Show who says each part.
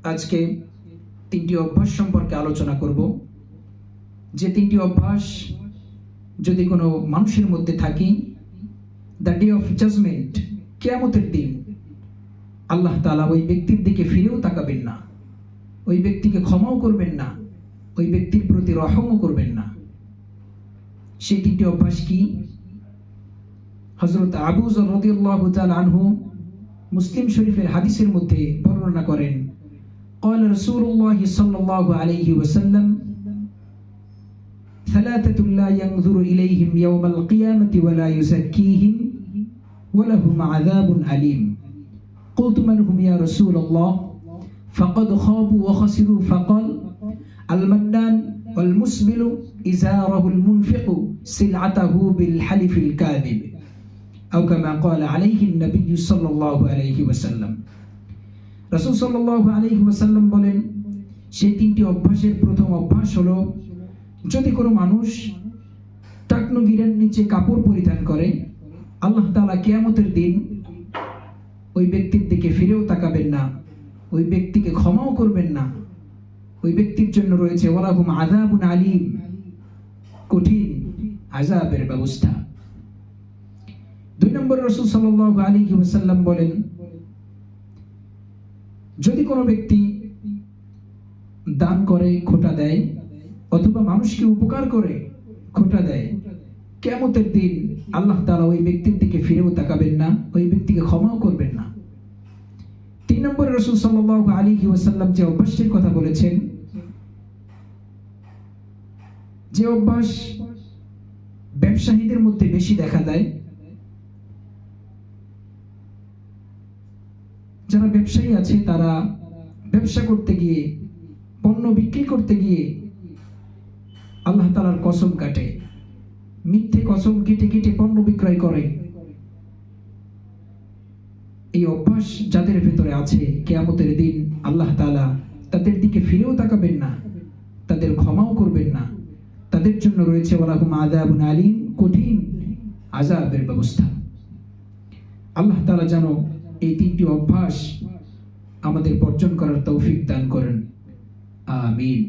Speaker 1: আজকে তিনটি অভ্যাস সম্পর্কে আলোচনা করব। যে তিনটি অভ্যাস যদি কোনো মানুষের মধ্যে থাকে, দ্য ডে অফ জাজমেন্ট, কিয়ামতের দিন আল্লাহ তাআলা ওই ব্যক্তির দিকে ফিরেও তাকাবেন না, ওই ব্যক্তিকে ক্ষমাও করবেন না, ওই ব্যক্তির প্রতি রহমও করবেন না। সেই তিনটি অভ্যাস কি? হযরত আবু যর রাদিয়াল্লাহু তাআলা আনহু মুসলিম শরীফের হাদিসের মধ্যে বর্ণনা করেন, قال رسول الله صلى الله عليه وسلم ثلاثة لا ينظر إليهم يوم القيامة ولا يزكيهم ولهم عذاب أليم قلت من هم يا رسول الله فقد خابوا وخسروا فقال المنان والمسبل إزاره المنفق سلعته بالحلف الكاذب أو كما قال عليه النبي صلى الله عليه وسلم। রাসূল সাল্লাল্লাহু আলাইহি ওয়াসাল্লাম বলেন, সেই তিনটি অভ্যাসের প্রথম অভ্যাস হলো, যদি কোনো মানুষ টাকনু গিরার নিচে কাপড় পরিধান করে, আল্লাহ তাআলা কিয়ামতের দিন ওই ব্যক্তির দিকে ফিরেও তাকাবেন না, ওই ব্যক্তিকে ক্ষমাও করবেন না। ওই ব্যক্তির জন্য রয়েছে ওয়ালাহুম আযাবুন আলীম, কঠিন আযাবের ব্যবস্থা। দুই নম্বর, রাসূল সাল্লাল্লাহু আলাইহি ওয়াসাল্লাম বলেন, যদি কোনো ব্যক্তি দান করে, খোটা দেয়, অথবা মানুষকে উপকার করে খোটা দেয়, কিয়ামতের দিন আল্লাহ তাআলা ওই ব্যক্তির দিকে ফিরেও তাকাবেন না, ওই ব্যক্তিকে ক্ষমাও করবেন না। তিন নম্বরে রাসূল সাল্লাল্লাহু আলাইহি ওয়াসাল্লাম যে অভ্যাসটির কথা বলেছেন, যে অভ্যাস ব্যবসায়ীদের মধ্যে বেশি দেখা দেয়, যারা ব্যবসায়ী আছে তারা ব্যবসা করতে গিয়ে, পণ্য বিক্রি করতে গিয়ে আল্লাহ তাআলার কসম কাটে, মিথ্যে কসম কেটে কেটে পণ্য বিক্রয় করে। এই অভ্যাস যাদের ভেতরে আছে, কিয়ামতের দিন আল্লাহ তাআলা তাদের দিকে ফিরেও তাকাবেন না, তাদের ক্ষমাও করবেন না। তাদের জন্য রয়েছে ওয়ালাহুম আযাবুন আলীম, কঠিন আযাবের ব্যবস্থা। আল্লাহ তাআলা যেন এই তিনটি অভ্যাস আমাদের বর্জন করার তৌফিক দান করেন। আমিন।